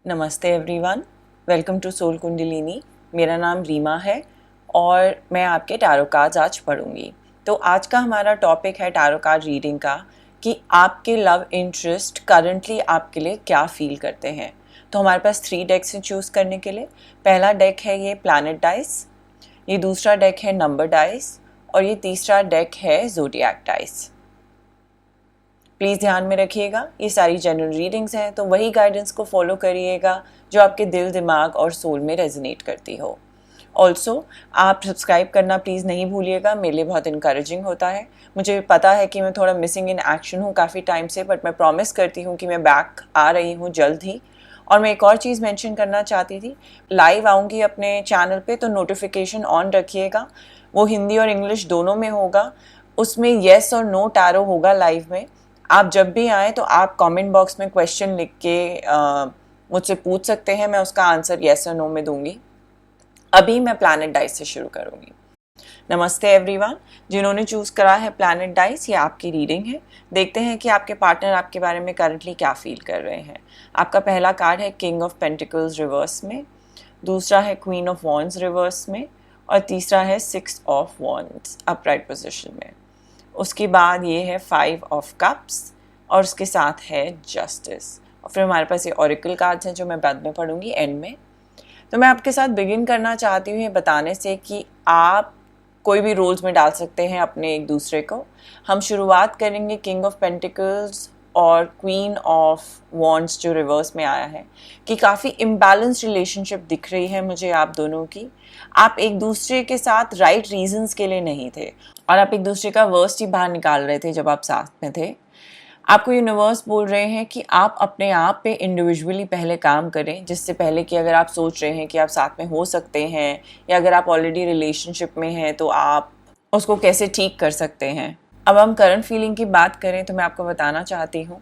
नमस्ते everyone, welcome to soul Kundalini. मेरा नाम रीमा है और मैं आपके टैरो कार्ड्स आज पढ़ूंगी। तो आज का हमारा टॉपिक है टैरो कार्ड रीडिंग का कि आपके लव इंटरेस्ट करंटली आपके लिए क्या फील करते हैं। तो हमारे पास 3 डेक्स हैं चूज़ करने के लिए। पहला डेक है ये प्लैनेट डाइस, ये दूसरा डेक है नंबर डाइस और ये तीसरा डेक है ज़ोडिएक डाइस। प्लीज़ ध्यान में रखिएगा, ये सारी जनरल रीडिंग्स हैं, तो वही गाइडेंस को फॉलो करिएगा जो आपके दिल, दिमाग और सोल में रेजोनेट करती हो। ऑल्सो आप सब्सक्राइब करना प्लीज़ नहीं भूलिएगा, मेरे लिए बहुत इनकरेजिंग होता है। मुझे पता है कि मैं थोड़ा मिसिंग इन एक्शन हूँ काफ़ी टाइम से, बट मैं प्रॉमिस करती हूँ कि मैं बैक आ रही हूँ जल्द ही। और मैं एक और चीज़ मेंशन करना चाहती थी, लाइव आऊँगी अपने चैनल पे तो नोटिफिकेशन ऑन रखिएगा। वो हिंदी और इंग्लिश दोनों में होगा, उसमें येस और नो टैरो होगा लाइव में। आप जब भी आएँ तो आप कमेंट बॉक्स में क्वेश्चन लिख के मुझसे पूछ सकते हैं, मैं उसका आंसर येस और नो में दूंगी। अभी मैं प्लैनेट डाइस से शुरू करूंगी। नमस्ते एवरीवन, जिन्होंने चूज़ करा है प्लैनेट डाइस, ये आपकी रीडिंग है। देखते हैं कि आपके पार्टनर आपके बारे में करंटली क्या फील कर रहे हैं। आपका पहला कार्ड है किंग ऑफ पेंटिकल्स रिवर्स में, दूसरा है क्वीन ऑफ वॉन्ड्स रिवर्स में और तीसरा है 6 ऑफ वॉन्ड्स अपराइट पोजिशन में। उसके बाद ये है 5 ऑफ कप्स और उसके साथ है जस्टिस। और फिर हमारे पास ये ऑरिकल कार्ड्स हैं जो मैं बाद में पढ़ूंगी एंड में। तो मैं आपके साथ बिगिन करना चाहती हूँ ये बताने से कि आप कोई भी रोल्स में डाल सकते हैं अपने एक दूसरे को। हम शुरुआत करेंगे किंग ऑफ पेंटिकल्स और क्वीन ऑफ वॉन्ड्स जो रिवर्स में आया है कि काफ़ी इम्बैलेंस रिलेशनशिप दिख रही है मुझे आप दोनों की। आप एक दूसरे के साथ राइट रीजंस के लिए नहीं थे और आप एक दूसरे का वर्स्ट ही बाहर निकाल रहे थे जब आप साथ में थे। आपको यूनिवर्स बोल रहे हैं कि आप अपने आप पे इंडिविजुअली पहले काम करें, जिससे पहले कि अगर आप सोच रहे हैं कि आप साथ में हो सकते हैं या अगर आप ऑलरेडी रिलेशनशिप में हैं तो आप उसको कैसे ठीक कर सकते हैं। अब हम करंट फीलिंग की बात करें तो मैं आपको बताना चाहती हूँ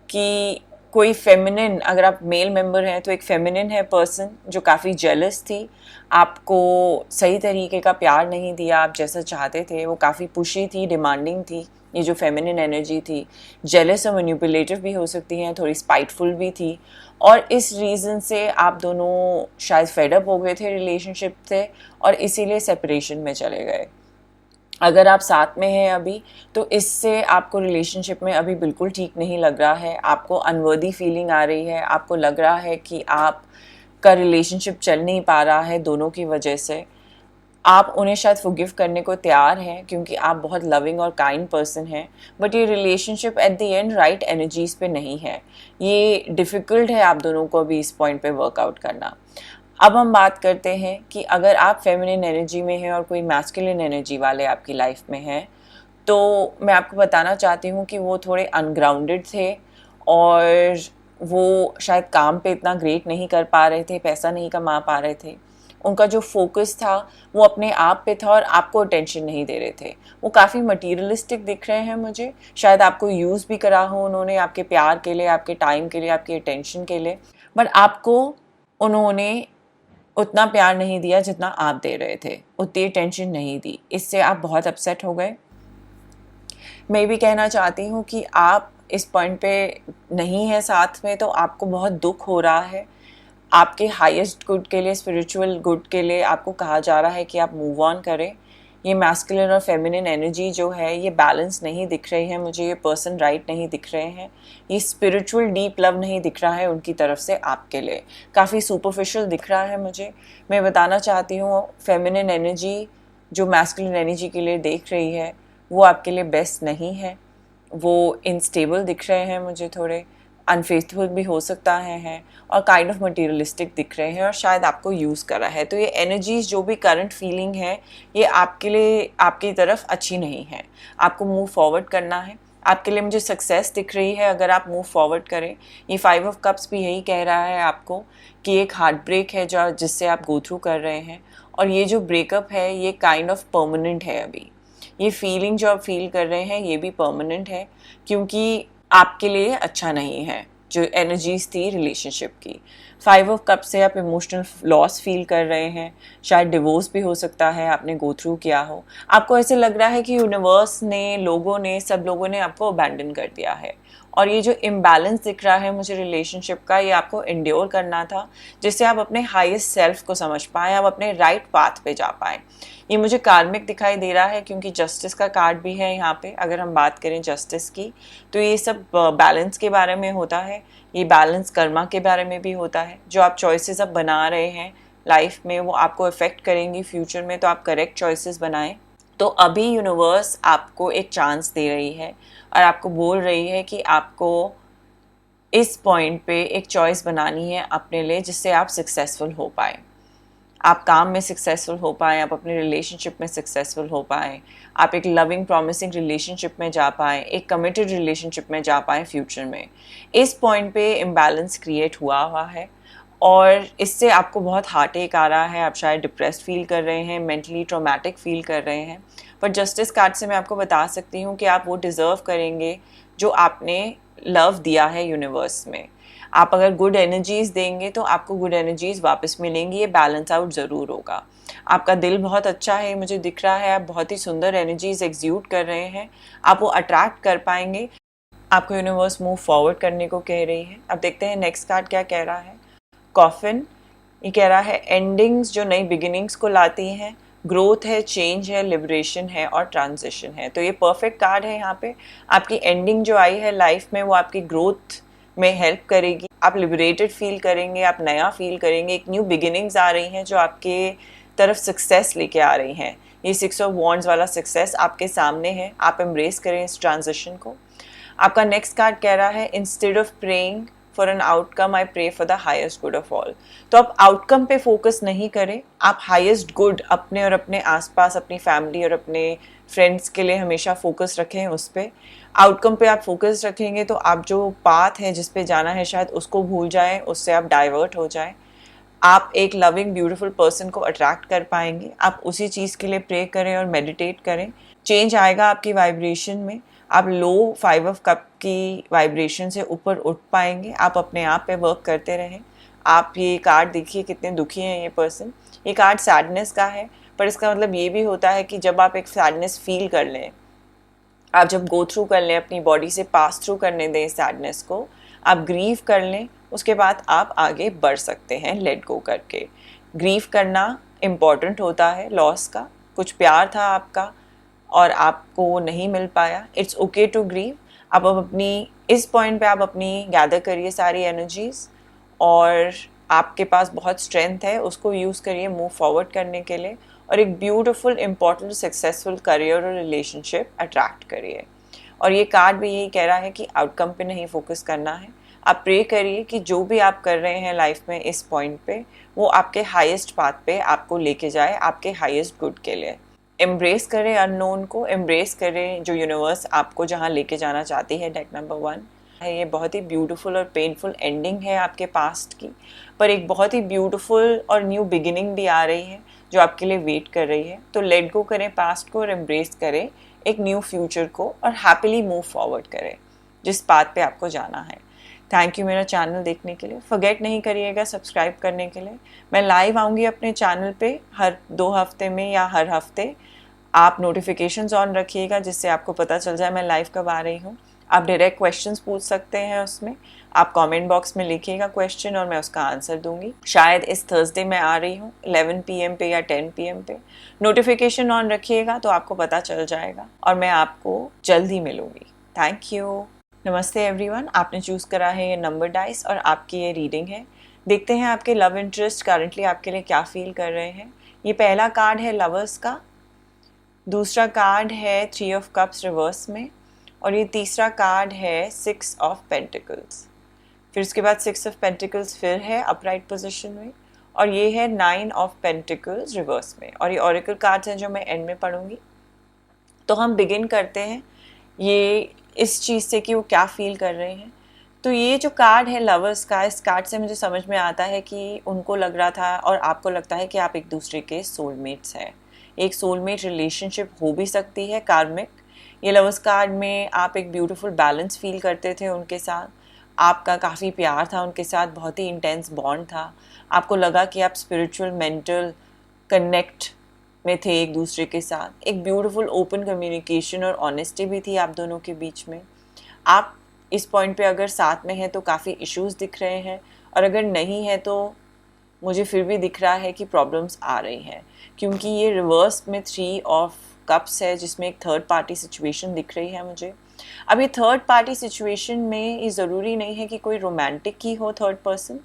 कि कोई फेमिनिन, अगर आप मेल मेंबर हैं तो एक फेमिनिन है पर्सन जो काफ़ी जेलस थी, आपको सही तरीके का प्यार नहीं दिया आप जैसा चाहते थे। वो काफ़ी पुशी थी, डिमांडिंग थी। ये जो फेमिनिन एनर्जी थी जेलस और मैनिपुलेटिव भी हो सकती हैं, थोड़ी स्पाइटफुल भी थी और इस रीज़न से आप दोनों शायद फेडअप हो गए थे रिलेशनशिप से और इसीलिए सेपरेशन में चले गए। अगर आप साथ में हैं अभी तो इससे आपको रिलेशनशिप में अभी बिल्कुल ठीक नहीं लग रहा है, आपको अनवर्दी फीलिंग आ रही है, आपको लग रहा है कि आप का रिलेशनशिप चल नहीं पा रहा है दोनों की वजह से। आप उन्हें शायद फॉरगिव करने को तैयार हैं क्योंकि आप बहुत लविंग और काइंड पर्सन हैं, बट ये relationship at the end right energies पे नहीं है। ये डिफ़िकल्ट है आप दोनों को अभी इस पॉइंट पे वर्कआउट करना। अब हम बात करते हैं कि अगर आप फेमिनिन एनर्जी में हैं और कोई मैस्कुलिन एनर्जी वाले आपकी लाइफ में हैं तो मैं आपको बताना चाहती हूँ कि वो थोड़े अनग्राउंडेड थे और वो शायद काम पे इतना ग्रेट नहीं कर पा रहे थे, पैसा नहीं कमा पा रहे थे। उनका जो फोकस था वो अपने आप पे था और आपको अटेंशन नहीं दे रहे थे। वो काफ़ी मटीरियलिस्टिक दिख रहे हैं मुझे, शायद आपको यूज़ भी करा हो उन्होंने आपके प्यार के लिए, आपके टाइम के लिए, आपकी अटेंशन के लिए, बट आपको उन्होंने उतना प्यार नहीं दिया जितना आप दे रहे थे, उतनी अटेंशन नहीं दी। इससे आप बहुत अपसेट हो गए। मैं भी कहना चाहती हूँ कि आप इस पॉइंट पे नहीं है साथ में तो आपको बहुत दुख हो रहा है। आपके हाईएस्ट गुड के लिए, स्पिरिचुअल गुड के लिए आपको कहा जा रहा है कि आप मूव ऑन करें। ये मैस्कुलिन और फेमिनिन एनर्जी जो है ये बैलेंस नहीं दिख रही है मुझे, ये पर्सन राइट नहीं दिख रहे हैं, ये स्पिरिचुअल डीप लव नहीं दिख रहा है उनकी तरफ से आपके लिए, काफ़ी सुपरफिशियल दिख रहा है मुझे। मैं बताना चाहती हूँ फेमिनिन एनर्जी जो मैस्कुलिन एनर्जी के लिए देख रही है वो आपके लिए बेस्ट नहीं है। वो इनस्टेबल दिख रहे हैं मुझे, थोड़े अनफेथफुल भी हो सकता है और काइंड ऑफ मटीरियलिस्टिक दिख रहे हैं और शायद आपको यूज़ करा है। तो ये एनर्जीज जो भी करंट फीलिंग है ये आपके लिए, आपकी तरफ अच्छी नहीं है। आपको मूव फॉरवर्ड करना है। आपके लिए मुझे सक्सेस दिख रही है अगर आप मूव फॉरवर्ड करें। ये 5 ऑफ कप्स भी यही कह रहा है आपको कि एक हार्ट ब्रेक है जो जिससे आप गो थ्रू कर रहे हैं और ये जो ब्रेकअप है ये काइंड ऑफ परमानेंट है। अभी ये फीलिंग जो आप फील कर रहे हैं ये भी परमानेंट है क्योंकि आपके लिए अच्छा नहीं है जो एनर्जीज थी रिलेशनशिप की। 5 ऑफ कप से आप इमोशनल लॉस फील कर रहे हैं, शायद डिवोर्स भी हो सकता है, आपने गो थ्रू किया हो। आपको ऐसे लग रहा है कि यूनिवर्स ने, लोगों ने, सब लोगों ने आपको अबैंडन कर दिया है और ये जो इम्बैलेंस दिख रहा है मुझे रिलेशनशिप का, ये आपको इंड्योर करना था, जिससे आप अपने हाईएस्ट सेल्फ को समझ पाएँ, आप अपने राइट पाथ पे जा पाएँ। ये मुझे कार्मिक दिखाई दे रहा है क्योंकि जस्टिस का कार्ड भी है यहाँ पे। अगर हम बात करें जस्टिस की तो ये सब बैलेंस के बारे में होता है, ये बैलेंस कर्मा के बारे में भी होता है। जो आप चॉइसेस अब बना रहे हैं लाइफ में वो आपको इफ़ेक्ट करेंगी फ्यूचर में, तो आप करेक्ट चॉइसेस बनाएं। तो अभी यूनिवर्स आपको एक चांस दे रही है और आपको बोल रही है कि आपको इस पॉइंट पे एक चॉइस बनानी है अपने लिए जिससे आप सक्सेसफुल हो पाए, आप काम में सक्सेसफुल हो पाए, आप अपने रिलेशनशिप में सक्सेसफुल हो पाए, आप एक लविंग प्रॉमिसिंग रिलेशनशिप में जा पाए, एक कमिटेड रिलेशनशिप में जा पाए फ्यूचर में। इस पॉइंट पे इम्बैलेंस क्रिएट हुआ है और इससे आपको बहुत हार्ट एक आ रहा है, आप शायद डिप्रेस्ड फील कर रहे हैं, मेंटली ट्रॉमेटिक फील कर रहे हैं। पर जस्टिस कार्ड से मैं आपको बता सकती हूँ कि आप वो डिज़र्व करेंगे जो आपने लव दिया है यूनिवर्स में। आप अगर गुड एनर्जीज़ देंगे तो आपको गुड एनर्जीज़ वापस मिलेंगी, ये बैलेंस आउट ज़रूर होगा। आपका दिल बहुत अच्छा है, मुझे दिख रहा है, आप बहुत ही सुंदर एनर्जीज़ एग्ज्यूट कर रहे हैं, आप वो अट्रैक्ट कर पाएंगे। आपको यूनिवर्स मूव फॉरवर्ड करने को कह रही है। अब देखते हैं नेक्स्ट कार्ड क्या कह रहा है। कॉफिन, ये कह रहा है एंडिंग्स जो नई बिगिनिंग्स को लाती हैं, ग्रोथ है, चेंज है, लिबरेशन है और ट्रांजिशन है। तो ये परफेक्ट कार्ड है। यहाँ पे आपकी एंडिंग जो आई है लाइफ में वो आपकी ग्रोथ में हेल्प करेगी, आप लिबरेटेड फील करेंगे, आप नया फील करेंगे, एक न्यू बिगिनिंग्स आ रही हैं जो आपके तरफ सक्सेस लेके आ रही हैं। ये 6 ऑफ वॉन्ड्स वाला सक्सेस आपके सामने है, आप एम्ब्रेस करें इस ट्रांजिशन को। आपका नेक्स्ट कार्ड कह रहा है instead of praying for an outcome I pray for the highest good of all. तो आप आउटकम पे फोकस नहीं करें, आप हाईएस्ट गुड अपने और अपने आसपास, अपनी फैमिली और अपने फ्रेंड्स के लिए हमेशा फोकस रखें उस पर। आउटकम पे आप फोकस रखेंगे तो आप जो पाथ है जिस पे जाना है शायद उसको भूल जाएं, उससे आप डाइवर्ट हो जाएं। आप एक लविंग ब्यूटीफुल पर्सन को अट्रैक्ट कर पाएंगे, आप उसी चीज़ के लिए प्रे करें और मेडिटेट करें। चेंज आएगा आपकी वाइब्रेशन में, आप लो 5 ऑफ कप की वाइब्रेशन से ऊपर उठ पाएंगे। आप अपने आप पे वर्क करते रहें। आप ये कार्ड देखिए कितने दुखी हैं ये पर्सन। ये कार्ड सैडनेस का है, पर इसका मतलब ये भी होता है कि जब आप एक सैडनेस फील कर लें, आप जब गो थ्रू कर लें, अपनी बॉडी से पास थ्रू करने दें सैडनेस को, आप ग्रीव कर लें, उसके बाद आप आगे बढ़ सकते हैं लेट गो करके। ग्रीव करना इम्पॉर्टेंट होता है लॉस का। कुछ प्यार था आपका और आपको नहीं मिल पाया, इट्स ओके टू ग्रीव। आप अब अपनी इस पॉइंट पे आप अपनी गैदर करिए सारी एनर्जीज़ और आपके पास बहुत स्ट्रेंथ है, उसको यूज़ करिए मूव फॉरवर्ड करने के लिए और एक ब्यूटीफुल इम्पॉर्टेंट सक्सेसफुल करियर और रिलेशनशिप अट्रैक्ट करिए। और ये कार्ड भी यही कह रहा है कि आउटकम पे नहीं फोकस करना है। आप प्रे करिए कि जो भी आप कर रहे हैं लाइफ में इस पॉइंट पे वो आपके हाईएस्ट पाथ पे आपको लेके जाए, आपके हाईएस्ट गुड के लिए। एम्ब्रेस करें अननोन को, एम्ब्रेस करें जो यूनिवर्स आपको जहाँ लेके जाना चाहती है। डेक नंबर 1 है, ये बहुत ही ब्यूटीफुल और पेनफुल एंडिंग है आपके पास्ट की, पर एक बहुत ही ब्यूटीफुल और न्यू बिगिनिंग भी आ रही है जो आपके लिए वेट कर रही है। तो लेट गो करें पास्ट को और एम्ब्रेस करें एक न्यू फ्यूचर को और हैप्पीली मूव फॉरवर्ड करें जिस पाथ पे आपको जाना है। थैंक यू मेरा चैनल देखने के लिए। फॉरगेट नहीं करिएगा सब्सक्राइब करने के लिए। मैं लाइव आऊँगी अपने चैनल पे हर 2 हफ्ते में या हर हफ्ते। आप नोटिफिकेशंस ऑन रखिएगा जिससे आपको पता चल जाए मैं लाइव कब आ रही हूँ। आप डायरेक्ट क्वेश्चंस पूछ सकते हैं उसमें, आप कमेंट बॉक्स में लिखिएगा क्वेश्चन और मैं उसका आंसर दूंगी। शायद इस थर्सडे मैं आ रही हूँ 11 PM पे या 10 PM पे। नोटिफिकेशन ऑन रखिएगा तो आपको पता चल जाएगा और मैं आपको जल्द ही मिलूँगी। Thank you. नमस्ते एवरीवन, आपने चूज़ करा है ये नंबर डाइस और आपकी ये रीडिंग है। देखते हैं आपके लव इंटरेस्ट करंटली आपके लिए क्या फील कर रहे हैं। ये पहला कार्ड है लवर्स का, दूसरा कार्ड है 3 ऑफ कप्स रिवर्स में और ये तीसरा कार्ड है 6 ऑफ पेंटिकल्स। फिर उसके बाद 6 ऑफ पेंटिकल्स फिर है अपराइट पोजीशन में और ये है 9 ऑफ पेंटिकल्स रिवर्स में। और ये ऑरेकल कार्ड्स हैं जो मैं एंड में पढ़ूंगी। तो हम बिगिन करते हैं ये इस चीज़ से कि वो क्या फील कर रहे हैं। तो ये जो कार्ड है लवर्स का, इस कार्ड से मुझे समझ में आता है कि उनको लग रहा था और आपको लगता है कि आप एक दूसरे के सोलमेट्स हैं। एक सोलमेट रिलेशनशिप हो भी सकती है कार्मिक। ये लवर्स कार्ड में आप एक ब्यूटीफुल बैलेंस फील करते थे उनके साथ, आपका काफ़ी प्यार था उनके साथ, बहुत ही इंटेंस बॉन्ड था। आपको लगा कि आप स्पिरिचुअल मेंटल कनेक्ट में थे एक दूसरे के साथ। एक ब्यूटीफुल ओपन कम्युनिकेशन और ऑनेस्टी भी थी आप दोनों के बीच में। आप इस पॉइंट पे अगर साथ में है तो काफ़ी इश्यूज दिख रहे हैं, और अगर नहीं है तो मुझे फिर भी दिख रहा है कि प्रॉब्लम्स आ रही हैं, क्योंकि ये रिवर्स में 3 ऑफ कप्स है जिसमें एक थर्ड पार्टी सिचुएशन दिख रही है मुझे। अब ये थर्ड पार्टी सिचुएशन में ये ज़रूरी नहीं है कि कोई रोमांटिक ही हो थर्ड पर्सन,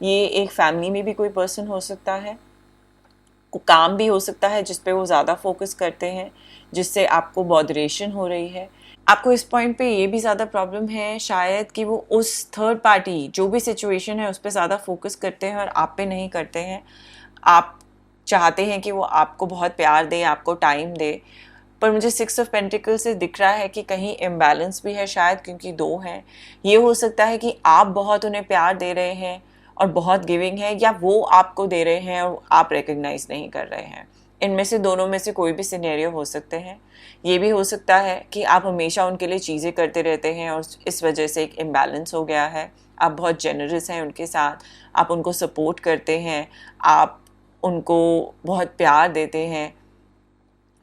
ये एक फैमिली में भी कोई पर्सन हो सकता है, काम भी हो सकता है जिस पे वो ज़्यादा फोकस करते हैं, जिससे आपको बॉदरेशन हो रही है। आपको इस पॉइंट पे ये भी ज़्यादा प्रॉब्लम है शायद कि वो उस थर्ड पार्टी जो भी सिचुएशन है उस पर ज़्यादा फोकस करते हैं और आप पे नहीं करते हैं। आप चाहते हैं कि वो आपको बहुत प्यार दे, आपको टाइम दे, पर मुझे 6 ऑफ पेंटिकल से दिख रहा है कि कहीं इम्बैलेंस भी है शायद, क्योंकि 2 हैं। ये हो सकता है कि आप बहुत उन्हें प्यार दे रहे हैं और बहुत गिविंग है, या वो आपको दे रहे हैं और आप रिकग्नाइज नहीं कर रहे हैं। इनमें से दोनों में से कोई भी सिनेरियो हो सकते हैं। ये भी हो सकता है कि आप हमेशा उनके लिए चीज़ें करते रहते हैं और इस वजह से एक इम्बैलेंस हो गया है। आप बहुत जेनरस हैं उनके साथ, आप उनको सपोर्ट करते हैं, आप उनको बहुत प्यार देते हैं,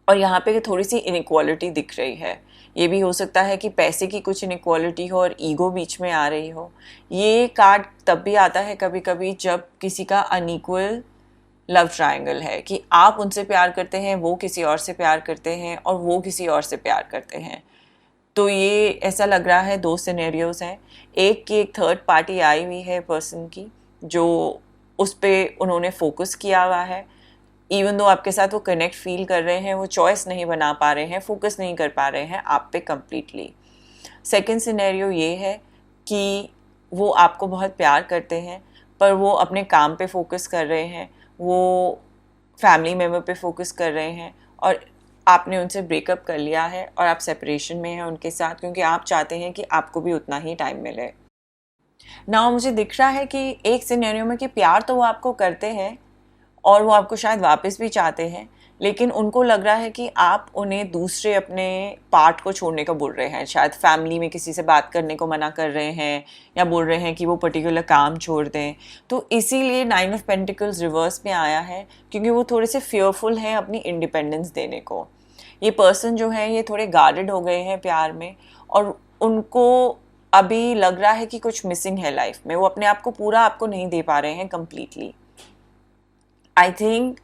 और यहाँ पे थोड़ी सी इनइक्वालिटी दिख रही है। ये भी हो सकता है कि पैसे की कुछ इनइक्वालिटी हो और ईगो बीच में आ रही हो। ये कार्ड तब भी आता है कभी कभी जब किसी का अनइक्वल लव ट्रायंगल है, कि आप उनसे प्यार करते हैं, वो किसी और से प्यार करते हैं, और वो किसी और से प्यार करते हैं। तो ये ऐसा लग रहा है 2 सिनेरियोज हैं। एक की एक थर्ड पार्टी आई हुई है पर्सन की, जो उस पर उन्होंने फोकस किया हुआ है। इवन दो आपके साथ वो कनेक्ट फील कर रहे हैं, वो चॉइस नहीं बना पा रहे हैं, फोकस नहीं कर पा रहे हैं आप पे कम्प्लीटली। सेकेंड सिनेरियो ये है कि वो आपको बहुत प्यार करते हैं, पर वो अपने काम पे फोकस कर रहे हैं, वो फैमिली मेम्बर पे फोकस कर रहे हैं, और आपने उनसे ब्रेकअप कर लिया है और आप सेपरेशन में हैं उनके साथ, क्योंकि आप चाहते हैं कि आपको भी उतना ही टाइम मिले। ना मुझे दिख रहा है कि एक सिनेरियो में कि प्यार तो वो आपको करते हैं और वो आपको शायद वापस भी चाहते हैं, लेकिन उनको लग रहा है कि आप उन्हें दूसरे अपने पार्ट को छोड़ने का बोल रहे हैं। शायद फैमिली में किसी से बात करने को मना कर रहे हैं, या बोल रहे हैं कि वो पर्टिकुलर काम छोड़ दें। तो इसीलिए 9 ऑफ पेंटिकल्स रिवर्स में आया है, क्योंकि वो थोड़े से फियरफुल हैं अपनी इंडिपेंडेंस देने को। ये पर्सन जो है ये थोड़े गार्डेड हो गए हैं प्यार में, और उनको अभी लग रहा है कि कुछ मिसिंग है लाइफ में। वो अपने आप को पूरा आपको नहीं दे पा रहे हैं कम्प्लीटली। आई थिंक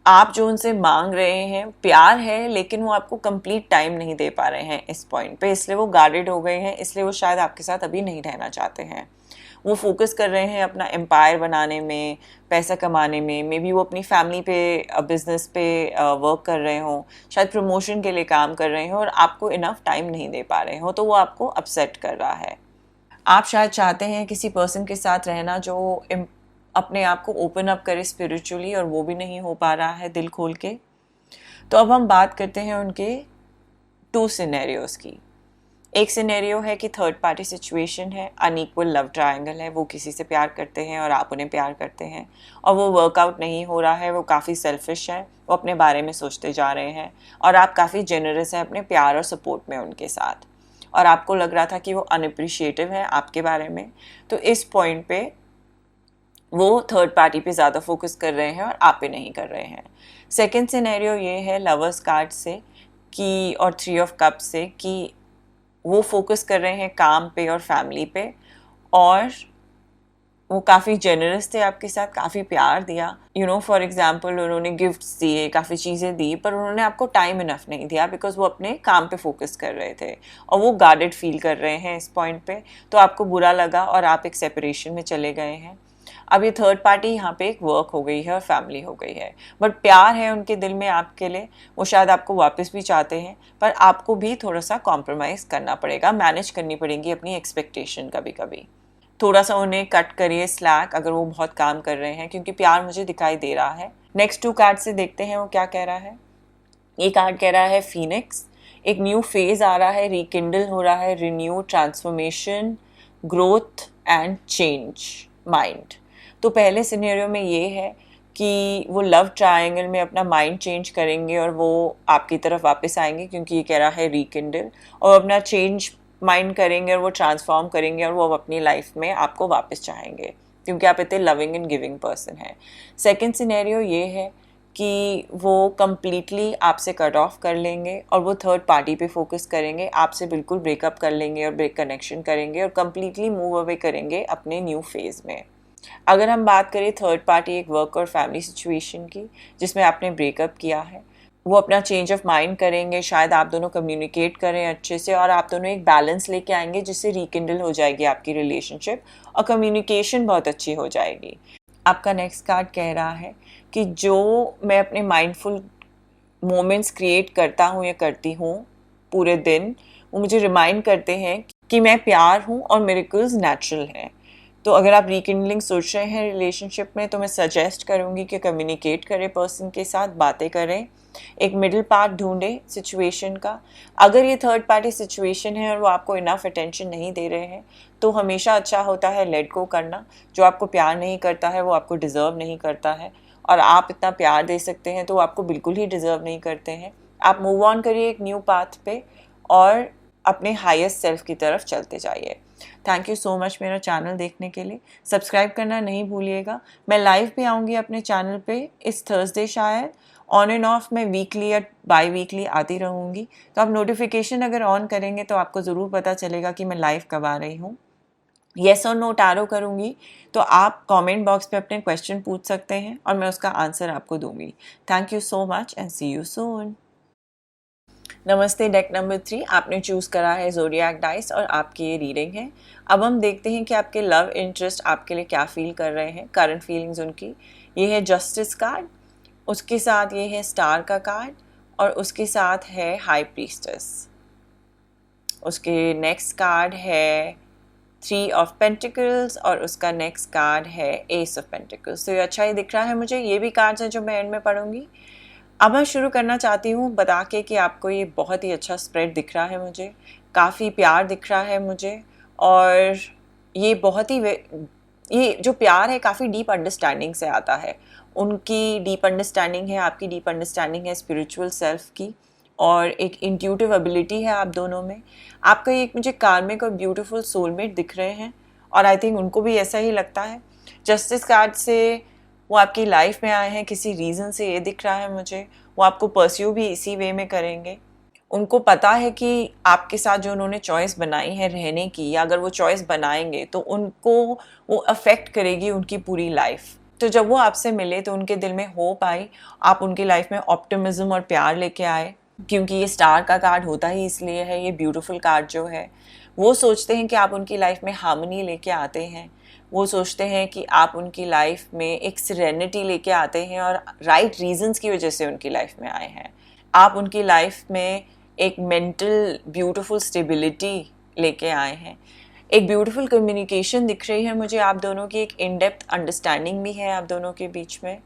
आप जो उनसे मांग रहे हैं प्यार है, लेकिन वो आपको कंप्लीट टाइम नहीं दे पा रहे हैं इस पॉइंट पे, इसलिए वो गार्डेड हो गए हैं, इसलिए वो शायद आपके साथ अभी नहीं रहना चाहते हैं। वो फोकस कर रहे हैं अपना एम्पायर बनाने में, पैसा कमाने में, मे बी वो अपनी फैमिली पे, बिजनेस पे वर्क कर रहे हों, शायद प्रमोशन के लिए काम कर रहे हों, और आपको इनफ टाइम नहीं दे पा रहे हों, तो वो आपको अपसेट कर रहा है। आप शायद चाहते हैं किसी पर्सन के साथ रहना जो अपने आप को ओपन अप करे स्पिरिचुअली, और वो भी नहीं हो पा रहा है दिल खोल के। तो अब हम बात करते हैं उनके 2 सिनेरियोज की। एक सिनेरियो है कि थर्ड पार्टी सिचुएशन है, अनइक्वल लव ट्रायंगल है, वो किसी से प्यार करते हैं और आप उन्हें प्यार करते हैं, और वो वर्कआउट नहीं हो रहा है, वो काफ़ी सेल्फिश है, वो अपने बारे में सोचते जा रहे हैं, और आप काफ़ी जेनरस हैं अपने प्यार और सपोर्ट में उनके साथ, और आपको लग रहा था कि वो अनअप्रिशिएटिव है आपके बारे में। तो इस पॉइंट पे वो थर्ड पार्टी पे ज़्यादा फोकस कर रहे हैं और आप पे नहीं कर रहे हैं। सेकंड सिनेरियो ये है लवर्स कार्ड से कि, और 3 ऑफ कप्स से, कि वो फोकस कर रहे हैं काम पे और फैमिली पे, और वो काफ़ी जेनरस थे आपके साथ, काफ़ी प्यार दिया। फॉर एग्जांपल उन्होंने गिफ्ट्स दिए, काफ़ी चीज़ें दी, पर उन्होंने आपको टाइम इनफ नहीं दिया बिकॉज वो अपने काम पे फोकस कर रहे थे, और वो गार्डेड फील कर रहे हैं इस पॉइंट पे। तो आपको बुरा लगा और आप एक सेपरेशन में चले गए हैं। अब ये थर्ड पार्टी यहाँ पे एक वर्क हो गई है और फैमिली हो गई है, बट प्यार है उनके दिल में आपके लिए, वो शायद आपको वापस भी चाहते हैं, पर आपको भी थोड़ा सा कॉम्प्रोमाइज़ करना पड़ेगा, मैनेज करनी पड़ेगी अपनी एक्सपेक्टेशन। कभी कभी थोड़ा सा उन्हें कट करिए स्लैक अगर वो बहुत काम कर रहे हैं, क्योंकि प्यार मुझे दिखाई दे रहा है। नेक्स्ट 2 कार्ड से देखते हैं वो क्या कह रहा है। ये कार्ड कह रहा है फीनिक्स, एक न्यू फेज आ रहा है, रिकिंडल हो रहा है, renew, transformation, growth and change mind. तो पहले सिनेरियो में ये है कि वो लव ट्रायंगल में अपना माइंड चेंज करेंगे और वो आपकी तरफ वापस आएंगे, क्योंकि ये कह रहा है रिकिंडल, और अपना चेंज माइंड करेंगे और वो ट्रांसफॉर्म करेंगे, और वो अपनी लाइफ में आपको वापस चाहेंगे, क्योंकि आप इतने लविंग एंड गिविंग पर्सन हैं। सेकंड सिनेरियो ये है कि वो कम्प्लीटली आपसे कट ऑफ कर लेंगे और वो थर्ड पार्टी पे फोकस करेंगे, आपसे बिल्कुल ब्रेकअप कर लेंगे और ब्रेक कनेक्शन करेंगे और कम्प्लीटली मूव अवे करेंगे अपने न्यू फेज़ में। अगर हम बात करें थर्ड पार्टी एक वर्क और फैमिली सिचुएशन की जिसमें आपने ब्रेकअप किया है, वो अपना चेंज ऑफ माइंड करेंगे, शायद आप दोनों कम्युनिकेट करें अच्छे से और आप दोनों एक बैलेंस लेके आएंगे जिससे रिकिंडल हो जाएगी आपकी रिलेशनशिप और कम्युनिकेशन बहुत अच्छी हो जाएगी। आपका नेक्स्ट कार्ड कह रहा है कि जो मैं अपने माइंडफुल मोमेंट्स क्रिएट करता हूँ या करती हूँ पूरे दिन, वो मुझे रिमाइंड करते हैं कि मैं प्यार हूँ और मिरेकल्स नेचुरल हैं। तो अगर आप रिकिंडलिंग सोच रहे हैं रिलेशनशिप में, तो मैं सजेस्ट करूँगी कि कम्युनिकेट करें पर्सन के साथ, बातें करें, एक मिडिल पार्ट ढूंढें सिचुएशन का। अगर ये थर्ड पार्टी सिचुएशन है और वो आपको इनफ अटेंशन नहीं दे रहे हैं, तो हमेशा अच्छा होता है लेट गो करना। जो आपको प्यार नहीं करता है वो आपको डिज़र्व नहीं करता है, और आप इतना प्यार दे सकते हैं तो वो आपको बिल्कुल ही डिज़र्व नहीं करते हैं। आप मूव ऑन करिए एक न्यू पाथ पे और अपने हाईएस्ट सेल्फ की तरफ चलते जाइए। थैंक यू सो मच मेरा चैनल देखने के लिए। सब्सक्राइब करना नहीं भूलिएगा। मैं लाइव भी आऊँगी अपने चैनल पे इस थर्सडे, शायद ऑन एंड ऑफ मैं वीकली या बाई वीकली आती रहूँगी। तो आप नोटिफिकेशन अगर ऑन करेंगे तो आपको ज़रूर पता चलेगा कि मैं लाइव कब आ रही हूँ। येस और नो टैरो करूँगी, तो आप कमेंट बॉक्स पे अपने क्वेश्चन पूछ सकते हैं और मैं उसका आंसर आपको दूंगी। Thank you so much and see you soon. नमस्ते, डेक नंबर 3 आपने चूज़ करा है ज़ोडिएक डाइस और आपकी ये रीडिंग है। अब हम देखते हैं कि आपके लव इंटरेस्ट आपके लिए क्या फील कर रहे हैं, करंट फीलिंग्स उनकी। ये है जस्टिस कार्ड, उसके साथ ये है स्टार का कार्ड और उसके साथ है हाई प्रीस्टेस। उसके नेक्स्ट कार्ड है 3 ऑफ पेंटिकल्स और उसका नेक्स्ट कार्ड है एस ऑफ पेंटिकल्स। तो ये अच्छा ही दिख रहा है मुझे। ये भी कार्ड्स हैं जो मैं एंड में पढ़ूंगी। अब मैं शुरू करना चाहती हूँ बता के कि आपको ये बहुत ही अच्छा स्प्रेड दिख रहा है मुझे, काफ़ी प्यार दिख रहा है मुझे, और ये बहुत ही ये जो प्यार है काफ़ी डीप अंडरस्टैंडिंग से आता है। उनकी डीप अंडरस्टैंडिंग है, आपकी डीप अंडरस्टैंडिंग है स्पिरिचुअल सेल्फ की, और एक इंट्यूटिव एबिलिटी है आप दोनों में। आपका एक मुझे कार्मिक और ब्यूटीफुल सोलमेट दिख रहे हैं और आई थिंक उनको भी ऐसा ही लगता है। जस्टिस कार्ड से वो आपकी लाइफ में आए हैं किसी रीज़न से, ये दिख रहा है मुझे। वो आपको परस्यू भी इसी वे में करेंगे। उनको पता है कि आपके साथ जो उन्होंने चॉइस बनाई है रहने की, या अगर वो चॉइस बनाएंगे तो उनको वो अफेक्ट करेगी उनकी पूरी लाइफ। तो जब वो आपसे मिले तो उनके दिल में होप आई, आप उनकी लाइफ में ऑप्टिमिज्म और प्यार लेके आए, क्योंकि ये स्टार का कार्ड होता ही इसलिए है। ये ब्यूटीफुल कार्ड जो है, वो सोचते हैं कि आप उनकी लाइफ में हार्मनी लेके आते हैं। वो सोचते हैं कि आप उनकी लाइफ में एक सिरेनिटी लेके आते हैं और राइट रीजंस की वजह से उनकी लाइफ में आए हैं। आप उनकी लाइफ में एक मेंटल ब्यूटीफुल स्टेबिलिटी लेके आए हैं। एक ब्यूटीफुल कम्युनिकेशन दिख रही है मुझे आप दोनों की, एक इन डेप्थ अंडरस्टैंडिंग भी है आप दोनों के बीच में।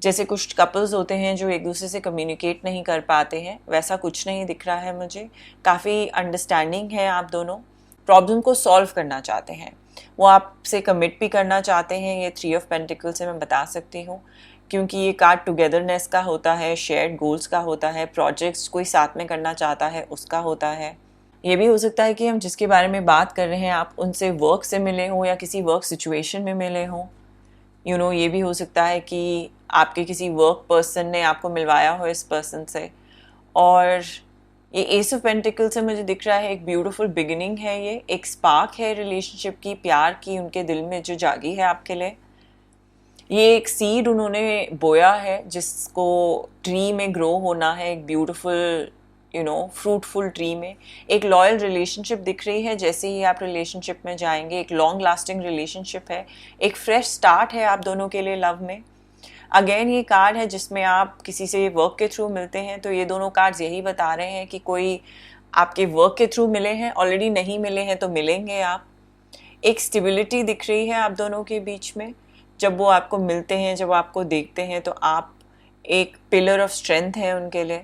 जैसे कुछ कपल्स होते हैं जो एक दूसरे से कम्युनिकेट नहीं कर पाते हैं, वैसा कुछ नहीं दिख रहा है मुझे। काफ़ी अंडरस्टैंडिंग है आप दोनों, प्रॉब्लम को सॉल्व करना चाहते हैं, वो आपसे कमिट भी करना चाहते हैं। ये 3 ऑफ पेंटिकल से मैं बता सकती हूँ, क्योंकि ये कार्ड टुगेदरनेस का होता है, शेयर्ड गोल्स का होता है, प्रोजेक्ट्स कोई साथ में करना चाहता है उसका होता है। ये भी हो सकता है कि हम जिसके बारे में बात कर रहे हैं आप उनसे वर्क से मिले हों या किसी वर्क सिचुएशन में मिले हों। ये भी हो सकता है कि आपके किसी वर्क पर्सन ने आपको मिलवाया हो इस पर्सन से। और ये एस ऑफ पेंटिकल से मुझे दिख रहा है एक ब्यूटीफुल बिगिनिंग है, ये एक स्पार्क है रिलेशनशिप की, प्यार की उनके दिल में जो जागी है आपके लिए। ये एक सीड उन्होंने बोया है जिसको ट्री में ग्रो होना है, एक ब्यूटीफुल फ्रूटफुल ट्री में। एक लॉयल रिलेशनशिप दिख रही है जैसे ही आप रिलेशनशिप में जाएंगे, एक लॉन्ग लास्टिंग रिलेशनशिप है, एक फ्रेश स्टार्ट है आप दोनों के लिए लव में। अगेन ये कार्ड है जिसमें आप किसी से वर्क के थ्रू मिलते हैं, तो ये दोनों कार्ड्स यही बता रहे हैं कि कोई आपके वर्क के थ्रू मिले हैं, ऑलरेडी नहीं मिले हैं तो मिलेंगे आप। एक स्टेबिलिटी दिख रही है आप दोनों के बीच में। जब वो आपको मिलते हैं, जब आपको देखते हैं, तो आप एक पिलर ऑफ स्ट्रेंथ है उनके लिए।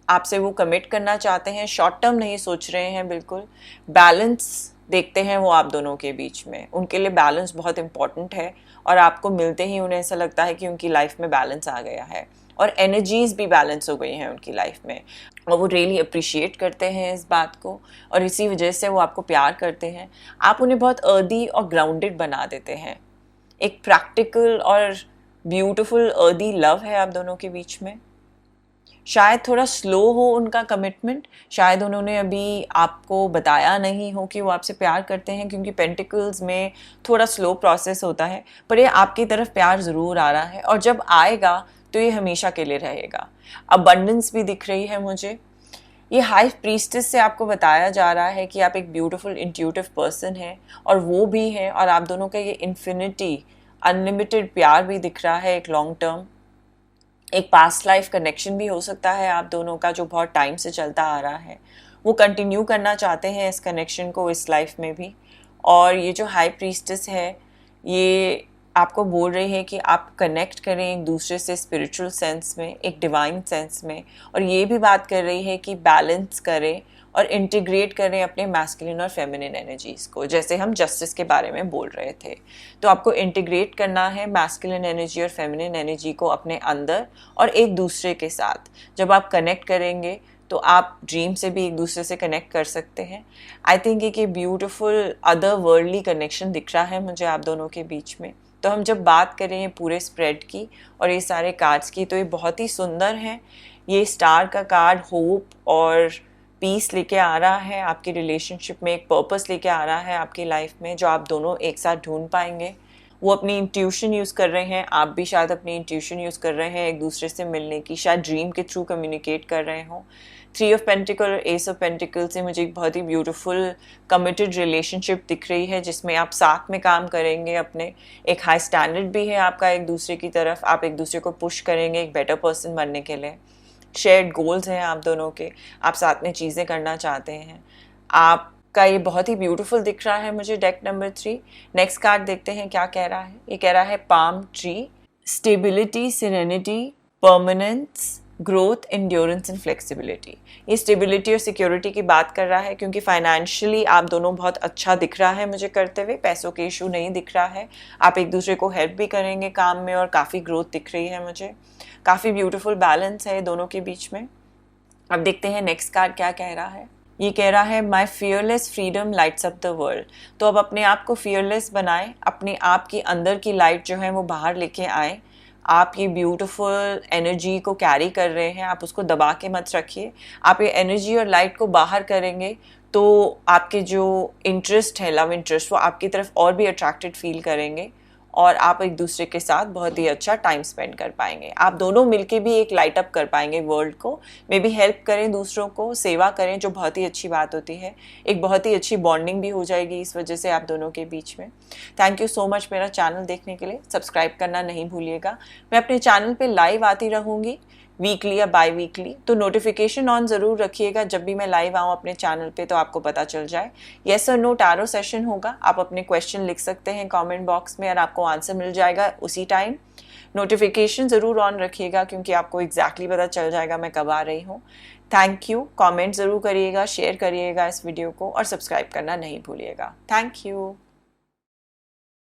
आपसे वो कमिट करना चाहते हैं, शॉर्ट टर्म नहीं सोच रहे हैं, बिल्कुल बैलेंस देखते हैं वो आप दोनों के बीच में। उनके लिए बैलेंस बहुत इंपॉर्टेंट है और आपको मिलते ही उन्हें ऐसा लगता है कि उनकी लाइफ में बैलेंस आ गया है और एनर्जीज भी बैलेंस हो गई हैं उनकी लाइफ में, और वो रियली अप्रिशिएट करते हैं इस बात को, और इसी वजह से वो आपको प्यार करते हैं। आप उन्हें बहुत अर्दी और ग्राउंडेड बना देते हैं, एक प्रैक्टिकल और ब्यूटीफुल अर्दी लव है आप दोनों के बीच में। शायद थोड़ा स्लो हो उनका कमिटमेंट, शायद उन्होंने अभी आपको बताया नहीं हो कि वो आपसे प्यार करते हैं, क्योंकि पेंटिकल्स में थोड़ा स्लो प्रोसेस होता है, पर ये आपकी तरफ प्यार ज़रूर आ रहा है और जब आएगा तो ये हमेशा के लिए रहेगा। अबंडेंस भी दिख रही है मुझे। ये हाई प्रीस्टेस से आपको बताया जा रहा है कि आप एक ब्यूटीफुल इंट्यूटिव पर्सन हैं और वो भी है, और आप दोनों का ये इन्फिनिटी अनलिमिटेड प्यार भी दिख रहा है। एक लॉन्ग टर्म, एक पास्ट लाइफ कनेक्शन भी हो सकता है आप दोनों का, जो बहुत टाइम से चलता आ रहा है। वो कंटिन्यू करना चाहते हैं इस कनेक्शन को इस लाइफ में भी। और ये जो हाई प्रीस्टेस है, ये आपको बोल रही है कि आप कनेक्ट करें एक दूसरे से स्पिरिचुअल सेंस में, एक डिवाइन सेंस में, और ये भी बात कर रही है कि बैलेंस करें और इंटीग्रेट करें अपने मैस्कुलिन और फेमिनिन एनर्जीज़ को, जैसे हम जस्टिस के बारे में बोल रहे थे। तो आपको इंटीग्रेट करना है मैस्कुलिन एनर्जी और फेमिनिन एनर्जी को अपने अंदर और एक दूसरे के साथ। जब आप कनेक्ट करेंगे तो आप ड्रीम से भी एक दूसरे से कनेक्ट कर सकते हैं। आई थिंक एक ये ब्यूटीफुल अदर वर्ल्डली कनेक्शन दिख रहा है मुझे आप दोनों के बीच में। तो हम जब बात करें पूरे स्प्रेड की और ये सारे कार्ड्स की, तो ये बहुत ही सुंदर हैं। ये स्टार का कार्ड होप और पीस लेके आ रहा है, आपकी रिलेशनशिप में एक पर्पस लेके आ रहा है आपकी लाइफ में, जो आप दोनों एक साथ ढूंढ पाएंगे। वो अपनी इंट्यूशन यूज़ कर रहे हैं, आप भी शायद अपनी इंट्यूशन यूज़ कर रहे हैं एक दूसरे से मिलने की, शायद ड्रीम के थ्रू कम्युनिकेट कर रहे हों। 3 ऑफ पेंटिकल और एस ऑफ पेंटिकल से मुझे एक बहुत ही ब्यूटीफुल कमिटेड रिलेशनशिप दिख रही है, जिसमें आप साथ में काम करेंगे अपने। एक हाई स्टैंडर्ड भी है आपका एक दूसरे की तरफ, आप एक दूसरे को पुश करेंगे एक बेटर पर्सन बनने के लिए। शेयर्ड गोल्स हैं आप दोनों के, आप साथ में चीज़ें करना चाहते हैं। आपका ये बहुत ही ब्यूटीफुल दिख रहा है मुझे डेक नंबर 3। नेक्स्ट कार्ड देखते हैं क्या कह रहा है। ये कह रहा है palm tree, stability, serenity, permanence, growth, endurance and flexibility. ये स्टेबिलिटी और सिक्योरिटी की बात कर रहा है, क्योंकि फाइनेंशियली आप दोनों बहुत अच्छा दिख रहा है मुझे करते हुए, पैसों के इशू नहीं दिख रहा है। आप एक दूसरे को हेल्प भी करेंगे काम में और काफ़ी ग्रोथ दिख रही है मुझे। काफ़ी ब्यूटीफुल बैलेंस है दोनों के बीच में। अब देखते हैं नेक्स्ट कार्ड क्या कह रहा है। ये कह रहा है my fearless freedom lights up the world. तो अब अपने आप को फियरलेस बनाएं, अपने आप की अंदर की लाइट जो है वो बाहर लेके आएँ। आप ये ब्यूटीफुल एनर्जी को कैरी कर रहे हैं, आप उसको दबा के मत रखिए। आप ये एनर्जी और लाइट को बाहर करेंगे तो आपके जो इंटरेस्ट है, लव इंटरेस्ट, वो आपकी तरफ और भी अट्रैक्टेड फील करेंगे और आप एक दूसरे के साथ बहुत ही अच्छा टाइम स्पेंड कर पाएंगे। आप दोनों मिलके भी एक लाइट अप कर पाएंगे वर्ल्ड को, मे बी हेल्प करें दूसरों को, सेवा करें, जो बहुत ही अच्छी बात होती है। एक बहुत ही अच्छी बॉन्डिंग भी हो जाएगी इस वजह से आप दोनों के बीच में। थैंक यू सो मच मेरा चैनल देखने के लिए। सब्सक्राइब करना नहीं भूलिएगा। मैं अपने चैनल पे लाइव आती रहूँगी वीकली या बाई वीकली, तो नोटिफिकेशन ऑन ज़रूर रखिएगा जब भी मैं लाइव आऊँ अपने चैनल पे, तो आपको पता चल जाए। येस और नो टैरो सेशन होगा, आप अपने क्वेश्चन लिख सकते हैं कमेंट बॉक्स में और आपको आंसर मिल जाएगा उसी टाइम। नोटिफिकेशन ज़रूर ऑन रखिएगा, क्योंकि आपको एग्जैक्टली पता चल जाएगा मैं कब आ रही हूँ। Thank you. कमेंट ज़रूर करिएगा, शेयर करिएगा इस वीडियो को और सब्सक्राइब करना नहीं भूलिएगा। Thank you.